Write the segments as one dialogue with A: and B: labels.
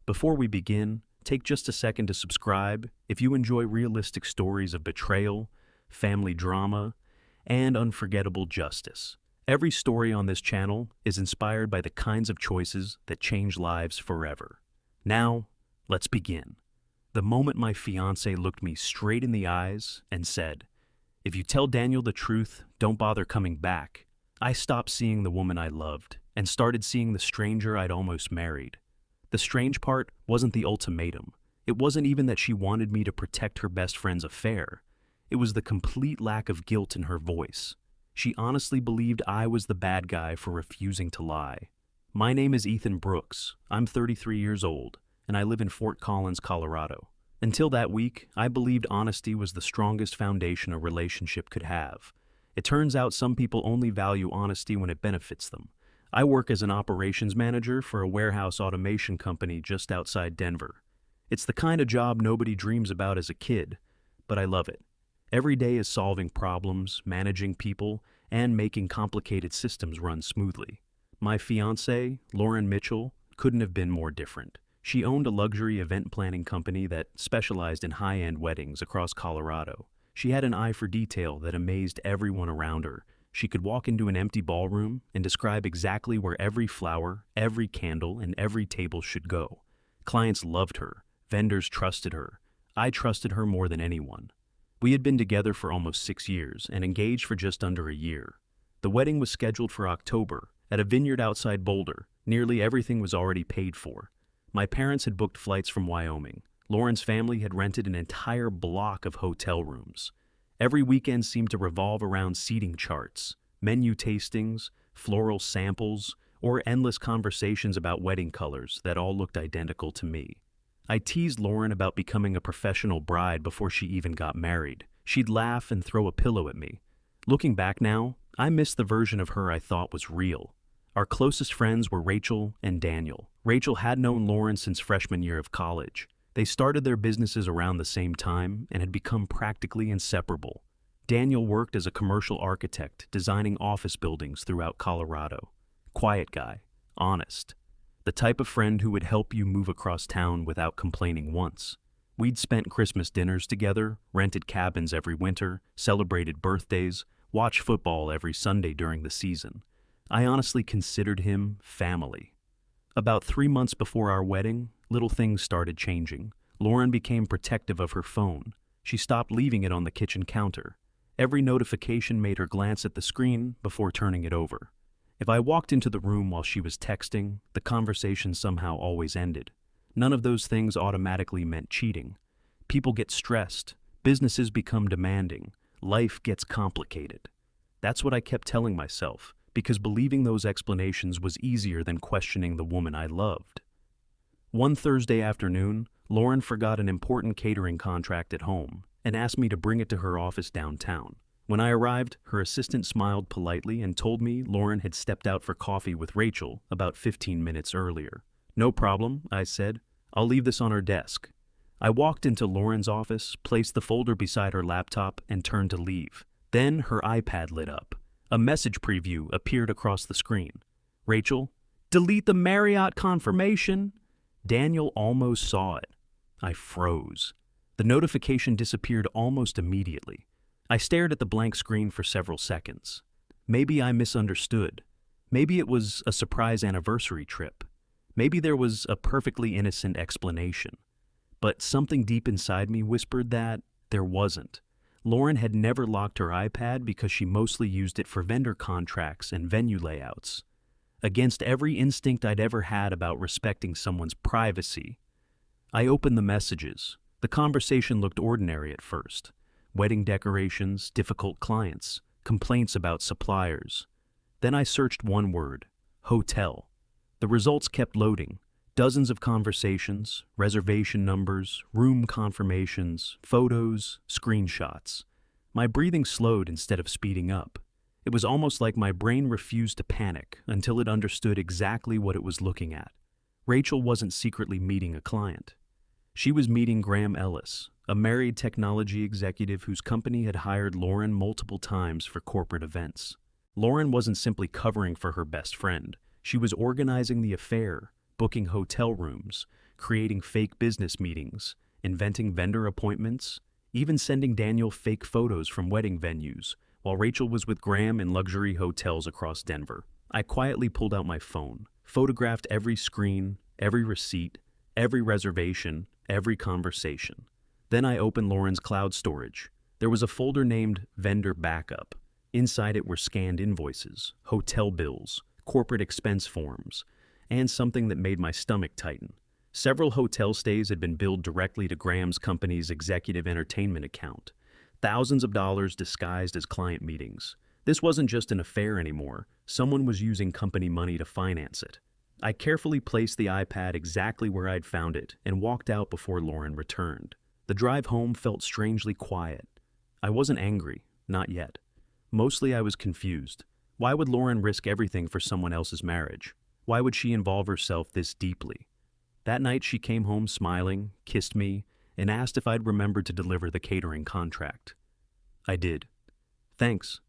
A: Before we begin, take just a second to subscribe if you enjoy realistic stories of betrayal, family drama, and unforgettable justice. Every story on this channel is inspired by the kinds of choices that change lives forever. Now, let's begin. The moment my fiancé looked me straight in the eyes and said, "If you tell Daniel the truth, don't bother coming back," I stopped seeing the woman I loved and started seeing the stranger I'd almost married. The strange part wasn't the ultimatum. It wasn't even that she wanted me to protect her best friend's affair. It was the complete lack of guilt in her voice. She honestly believed I was the bad guy for refusing to lie. My name is Ethan Brooks. I'm 33 years old, and I live in Fort Collins, Colorado. Until that week, I believed honesty was the strongest foundation a relationship could have. It turns out some people only value honesty when it benefits them. I work as an operations manager for a warehouse automation company just outside Denver. It's the kind of job nobody dreams about as a kid, but I love it. Every day is solving problems, managing people, and making complicated systems run smoothly. My fiancée, Lauren Mitchell, couldn't have been more different. She owned a luxury event planning company that specialized in high-end weddings across Colorado. She had an eye for detail that amazed everyone around her. She could walk into an empty ballroom and describe exactly where every flower, every candle, and every table should go. Clients loved her. Vendors trusted her. I trusted her more than anyone. We had been together for almost 6 years and engaged for just under a year. The wedding was scheduled for October at a vineyard outside Boulder. Nearly everything was already paid for. My parents had booked flights from Wyoming. Lauren's family had rented an entire block of hotel rooms. Every weekend seemed to revolve around seating charts, menu tastings, floral samples, or endless conversations about wedding colors that all looked identical to me. I teased Lauren about becoming a professional bride before she even got married. She'd laugh and throw a pillow at me. Looking back now, I miss the version of her I thought was real. Our closest friends were Rachel and Daniel. Rachel had known Lauren since freshman year of college. They started their businesses around the same time and had become practically inseparable. Daniel worked as a commercial architect, designing office buildings throughout Colorado. Quiet guy, honest. The type of friend who would help you move across town without complaining once. We'd spent Christmas dinners together, rented cabins every winter, celebrated birthdays, watched football every Sunday during the season. I honestly considered him family. About 3 months before our wedding, little things started changing. Lauren became protective of her phone. She stopped leaving it on the kitchen counter. Every notification made her glance at the screen before turning it over. If I walked into the room while she was texting, the conversation somehow always ended. None of those things automatically meant cheating. People get stressed, businesses become demanding, life gets complicated. That's what I kept telling myself, because believing those explanations was easier than questioning the woman I loved. One Thursday afternoon, Lauren forgot an important catering contract at home and asked me to bring it to her office downtown. When I arrived, her assistant smiled politely and told me Lauren had stepped out for coffee with Rachel about 15 minutes earlier. "No problem," I said. "I'll leave this on her desk." I walked into Lauren's office, placed the folder beside her laptop, and turned to leave. Then her iPad lit up. A message preview appeared across the screen. "Rachel, delete the Marriott confirmation." Daniel almost saw it. I froze. The notification disappeared almost immediately. I stared at the blank screen for several seconds. Maybe I misunderstood. Maybe it was a surprise anniversary trip. Maybe there was a perfectly innocent explanation. But something deep inside me whispered that there wasn't. Lauren had never locked her iPad because she mostly used it for vendor contracts and venue layouts. Against every instinct I'd ever had about respecting someone's privacy, I opened the messages. The conversation looked ordinary at first. Wedding decorations, difficult clients, complaints about suppliers. Then I searched one word: hotel. The results kept loading. Dozens of conversations, reservation numbers, room confirmations, photos, screenshots. My breathing slowed instead of speeding up. It was almost like my brain refused to panic until it understood exactly what it was looking at. Rachel wasn't secretly meeting a client. She was meeting Graham Ellis, a married technology executive whose company had hired Lauren multiple times for corporate events. Lauren wasn't simply covering for her best friend. She was organizing the affair, booking hotel rooms, creating fake business meetings, inventing vendor appointments, even sending Daniel fake photos from wedding venues, while Rachel was with Graham in luxury hotels across Denver. I quietly pulled out my phone, photographed every screen, every receipt, every reservation, every conversation. Then I opened Lauren's cloud storage. There was a folder named Vendor Backup. Inside it were scanned invoices, hotel bills, corporate expense forms, and something that made my stomach tighten. Several hotel stays had been billed directly to Graham's company's executive entertainment account. Thousands of dollars disguised as client meetings. This wasn't just an affair anymore. Someone was using company money to finance it. I carefully placed the iPad exactly where I'd found it and walked out before Lauren returned. The drive home felt strangely quiet. I wasn't angry, not yet. Mostly I was confused. Why would Lauren risk everything for someone else's marriage? Why would she involve herself this deeply? That night she came home smiling, kissed me, and asked if I'd remembered to deliver the catering contract. I did. Thanks.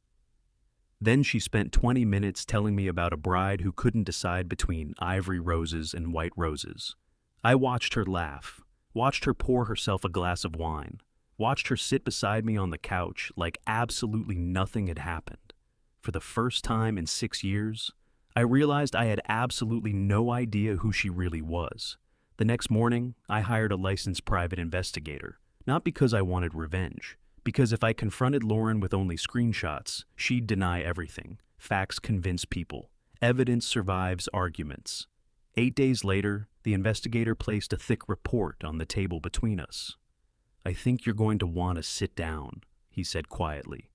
A: Then she spent 20 minutes telling me about a bride who couldn't decide between ivory roses and white roses. I watched her laugh, watched her pour herself a glass of wine, watched her sit beside me on the couch like absolutely nothing had happened. For the first time in 6 years, I realized I had absolutely no idea who she really was. The next morning, I hired a licensed private investigator, not because I wanted revenge, because if I confronted Lauren with only screenshots, she'd deny everything. Facts convince people. Evidence survives arguments. 8 days later, the investigator placed a thick report on the table between us. "I think you're going to want to sit down," he said quietly.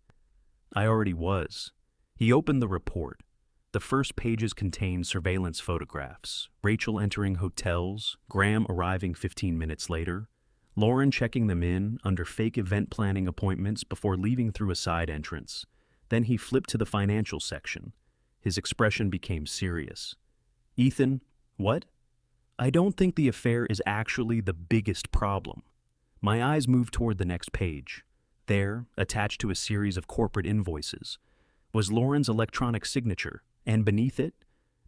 A: I already was. He opened the report. The first pages contained surveillance photographs, Rachel entering hotels, Graham arriving 15 minutes later, Lauren checking them in under fake event planning appointments before leaving through a side entrance. Then he flipped to the financial section. His expression became serious. "Ethan, what? I don't think the affair is actually the biggest problem." My eyes moved toward the next page. There, attached to a series of corporate invoices, was Lauren's electronic signature, and beneath it,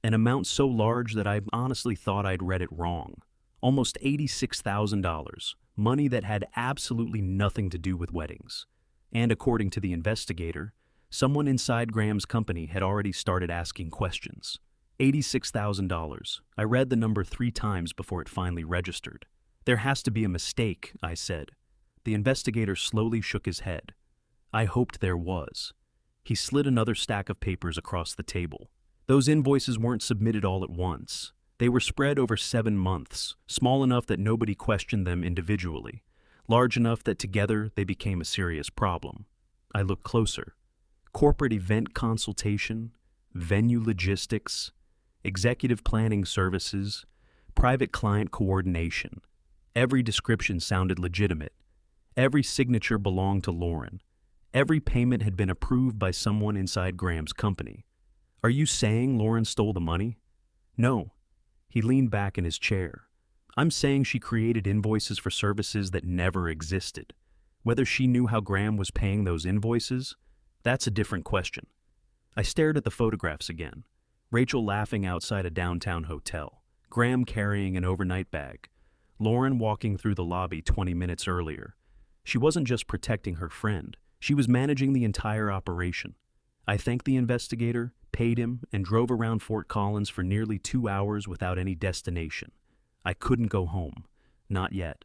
A: an amount so large that I honestly thought I'd read it wrong. Almost $86,000, money that had absolutely nothing to do with weddings. And according to the investigator, someone inside Graham's company had already started asking questions. $86,000. I read the number 3 times before it finally registered. "There has to be a mistake," I said. The investigator slowly shook his head. I hoped there was. He slid another stack of papers across the table. Those invoices weren't submitted all at once. They were spread over 7 months, small enough that nobody questioned them individually, large enough that together they became a serious problem. I looked closer. Corporate event consultation, venue logistics, executive planning services, private client coordination. Every description sounded legitimate. Every signature belonged to Lauren. Every payment had been approved by someone inside Graham's company. "Are you saying Lauren stole the money?" "No." He leaned back in his chair. "I'm saying she created invoices for services that never existed. Whether she knew how Graham was paying those invoices, that's a different question." I stared at the photographs again. Rachel laughing outside a downtown hotel. Graham carrying an overnight bag. Lauren walking through the lobby 20 minutes earlier. She wasn't just protecting her friend. She was managing the entire operation. I thanked the investigator, paid him, and drove around Fort Collins for nearly 2 hours without any destination. I couldn't go home. Not yet.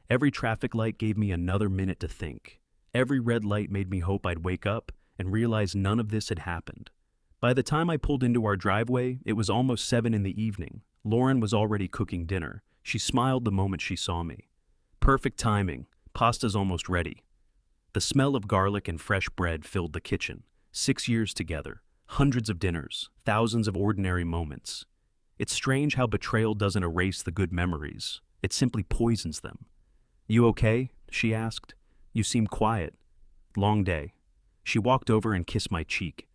A: Every traffic light gave me another minute to think. Every red light made me hope I'd wake up and realize none of this had happened. By the time I pulled into our driveway, it was almost 7 in the evening. Lauren was already cooking dinner. She smiled the moment she saw me. "Perfect timing. Pasta's almost ready." The smell of garlic and fresh bread filled the kitchen. 6 years together, hundreds of dinners, thousands of ordinary moments. It's strange how betrayal doesn't erase the good memories. It simply poisons them. "You okay?" she asked. "You seem quiet." "Long day." She walked over and kissed my cheek.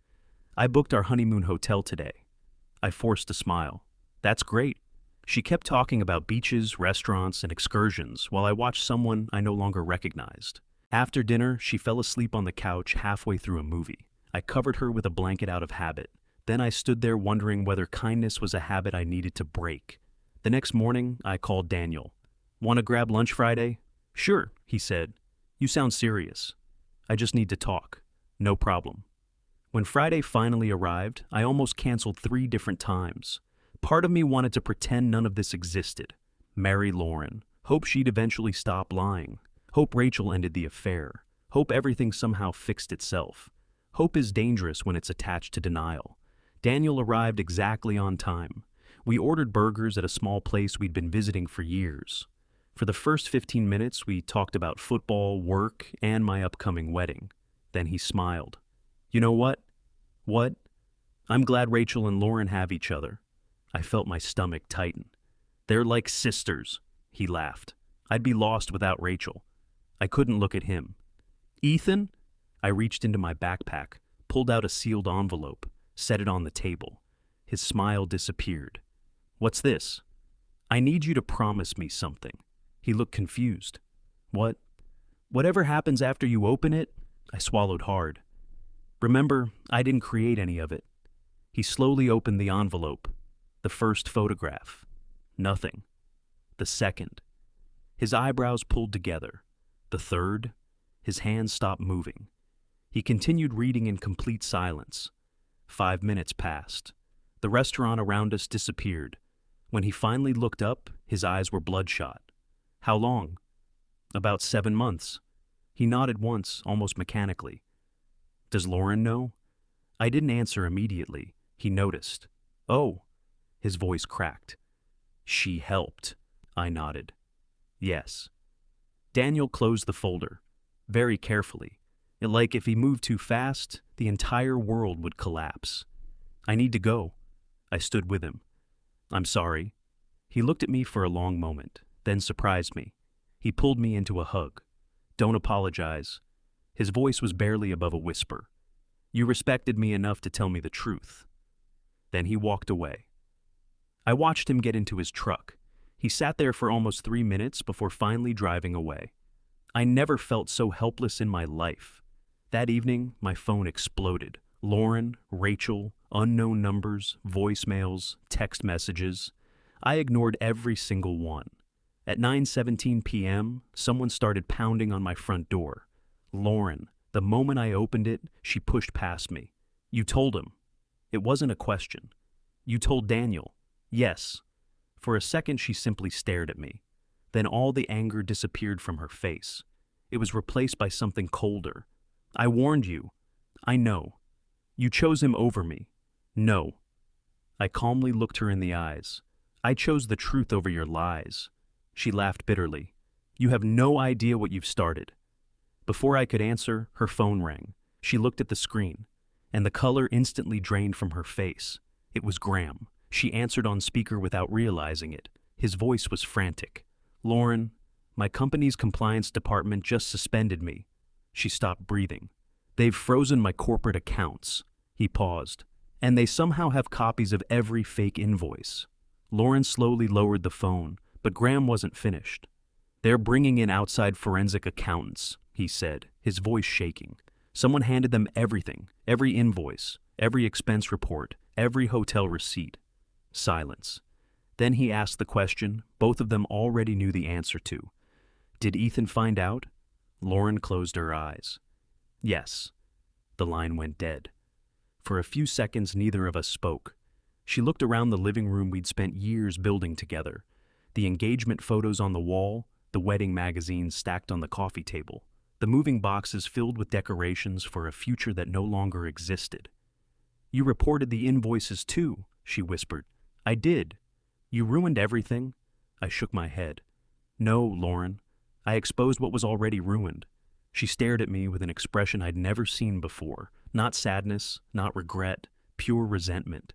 A: "I booked our honeymoon hotel today." I forced a smile. "That's great." She kept talking about beaches, restaurants, and excursions while I watched someone I no longer recognized. After dinner, she fell asleep on the couch halfway through a movie. I covered her with a blanket out of habit. Then I stood there wondering whether kindness was a habit I needed to break. The next morning, I called Daniel. "Want to grab lunch Friday?" "Sure," he said. "You sound serious." "I just need to talk." "No problem." When Friday finally arrived, I almost canceled 3 different times. Part of me wanted to pretend none of this existed. Marry Lauren. Hope she'd eventually stop lying. Hope Rachel ended the affair. Hope everything somehow fixed itself. Hope is dangerous when it's attached to denial. Daniel arrived exactly on time. We ordered burgers at a small place we'd been visiting for years. For the first 15 minutes, we talked about football, work, and my upcoming wedding. Then he smiled. "You know what?" "What?" "I'm glad Rachel and Lauren have each other." I felt my stomach tighten. "They're like sisters," he laughed. "I'd be lost without Rachel." I couldn't look at him. "Ethan?" I reached into my backpack, pulled out a sealed envelope, set it on the table. His smile disappeared. "What's this?" "I need you to promise me something." He looked confused. "What?" "Whatever happens after you open it," I swallowed hard. "Remember, I didn't create any of it." He slowly opened the envelope. The first photograph. Nothing. The second. His eyebrows pulled together. The third. His hands stopped moving. He continued reading in complete silence. 5 minutes passed. The restaurant around us disappeared. When he finally looked up, his eyes were bloodshot. "How long?" "About 7 months." He nodded once, almost mechanically. "Does Lauren know?" I didn't answer immediately. He noticed. "Oh." His voice cracked. "She helped." I nodded. "Yes." Daniel closed the folder, very carefully. Like if he moved too fast, the entire world would collapse. "I need to go." I stood with him. "I'm sorry." He looked at me for a long moment, then surprised me. He pulled me into a hug. "Don't apologize." His voice was barely above a whisper. "You respected me enough to tell me the truth." Then he walked away. I watched him get into his truck. He sat there for almost 3 minutes before finally driving away. I never felt so helpless in my life. That evening, my phone exploded. Lauren, Rachel, unknown numbers, voicemails, text messages. I ignored every single one. At 9:17 p.m., someone started pounding on my front door. Lauren. The moment I opened it, she pushed past me. "You told him." It wasn't a question. "You told Daniel." "Yes." For a second, she simply stared at me. Then all the anger disappeared from her face. It was replaced by something colder. "I warned you." "I know." "You chose him over me." "No." I calmly looked her in the eyes. "I chose the truth over your lies." She laughed bitterly. "You have no idea what you've started." Before I could answer, her phone rang. She looked at the screen, and the color instantly drained from her face. It was Graham. She answered on speaker without realizing it. His voice was frantic. "Lauren, my company's compliance department just suspended me." She stopped breathing. "They've frozen my corporate accounts." He paused. "And they somehow have copies of every fake invoice." Lauren slowly lowered the phone, but Graham wasn't finished. "They're bringing in outside forensic accountants," he said, his voice shaking. "Someone handed them everything, every invoice, every expense report, every hotel receipt." Silence. Then he asked the question both of them already knew the answer to. "Did Ethan find out?" Lauren closed her eyes. "Yes." The line went dead. For a few seconds, neither of us spoke. She looked around the living room we'd spent years building together. The engagement photos on the wall, the wedding magazines stacked on the coffee table, the moving boxes filled with decorations for a future that no longer existed. "You reported the invoices too," she whispered. "I did." "You ruined everything?" I shook my head. "No, Lauren. I exposed what was already ruined." She stared at me with an expression I'd never seen before. Not sadness, not regret, pure resentment.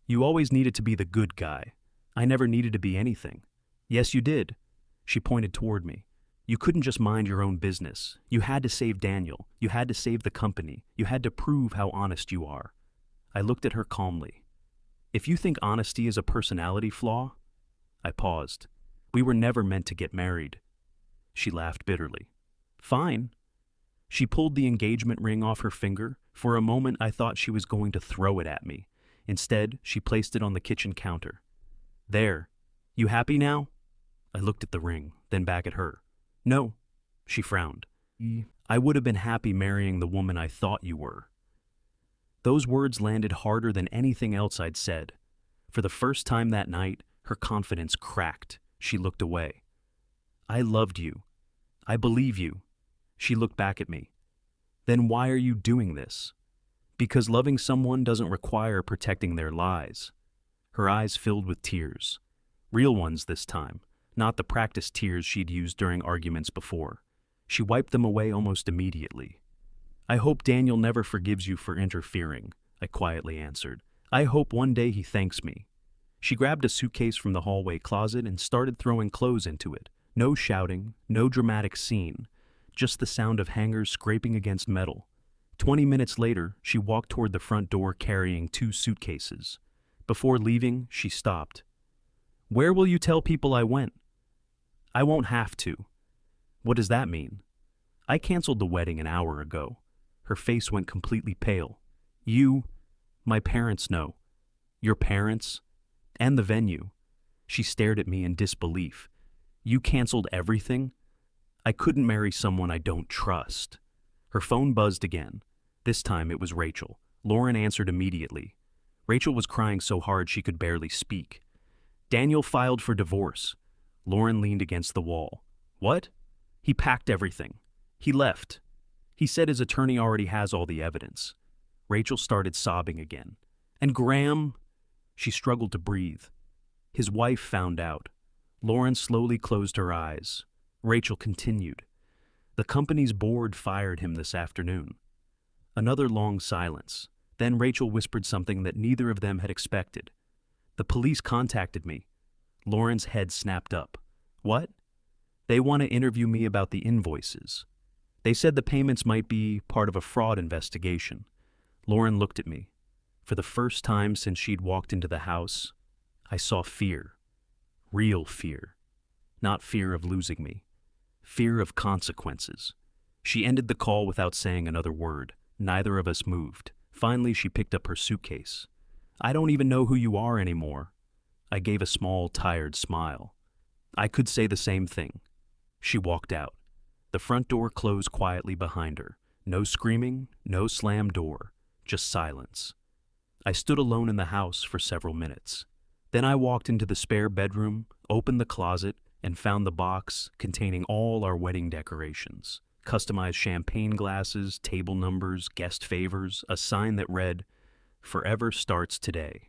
A: "You always needed to be the good guy. I never needed to be anything." "Yes, you did." She pointed toward me. "You couldn't just mind your own business. You had to save Daniel. You had to save the company. You had to prove how honest you are." I looked at her calmly. "If you think honesty is a personality flaw..." I paused. "We were never meant to get married." She laughed bitterly. "Fine." She pulled the engagement ring off her finger. For a moment, I thought she was going to throw it at me. Instead, she placed it on the kitchen counter. "There. You happy now? I looked at the ring, then back at her. No, she frowned. I would have been happy marrying the woman I thought you were. Those words landed harder than anything else I'd said. For the first time that night, her confidence cracked. She looked away. I loved you. I believe you. She looked back at me. Then why are you doing this? Because loving someone doesn't require protecting their lies. Her eyes filled with tears. Real ones this time, not the practiced tears she'd used during arguments before. She wiped them away almost immediately. I hope Daniel never forgives you for interfering, I quietly answered. I hope one day he thanks me. She grabbed a suitcase from the hallway closet and started throwing clothes into it. No shouting, no dramatic scene, just the sound of hangers scraping against metal. 20 minutes later, she walked toward the front door carrying 2 suitcases. Before leaving, she stopped. Where will you tell people I went? I won't have to. What does that mean? I canceled the wedding an hour ago. Her face went completely pale. My parents know. Your parents? And the venue. She stared at me in disbelief. You canceled everything? I couldn't marry someone I don't trust. Her phone buzzed again. This time it was Rachel. Lauren answered immediately. Rachel was crying so hard she could barely speak. Daniel filed for divorce. Lauren leaned against the wall. What? He packed everything. He left. He said his attorney already has all the evidence. Rachel started sobbing again. And Graham? She struggled to breathe. His wife found out. Lauren slowly closed her eyes. Rachel continued. The company's board fired him this afternoon. Another long silence. Then Rachel whispered something that neither of them had expected. The police contacted me. Lauren's head snapped up. What? They want to interview me about the invoices. They said the payments might be part of a fraud investigation. Lauren looked at me. For the first time since she'd walked into the house, I saw fear. Real fear. Not fear of losing me. Fear of consequences. She ended the call without saying another word. Neither of us moved. Finally, she picked up her suitcase. I don't even know who you are anymore. I gave a small, tired smile. I could say the same thing. She walked out. The front door closed quietly behind her. No screaming, no slammed door, just silence. I stood alone in the house for several minutes. Then I walked into the spare bedroom, opened the closet, and found the box containing all our wedding decorations. Customized champagne glasses, table numbers, guest favors, a sign that read, "Forever starts today."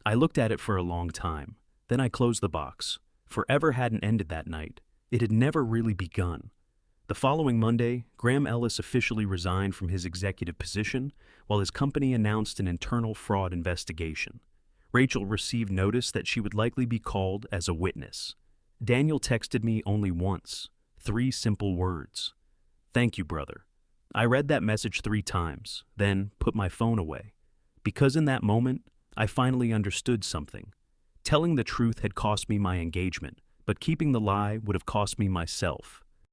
A: I looked at it for a long time. Then I closed the box. Forever hadn't ended that night. It had never really begun. The following Monday, Graham Ellis officially resigned from his executive position while his company announced an internal fraud investigation. Rachel received notice that she would likely be called as a witness. Daniel texted me only once, 3 simple words. Thank you, brother. I read that message 3 times, then put my phone away. Because in that moment, I finally understood something. Telling the truth had cost me my engagement, but keeping the lie would have cost me myself.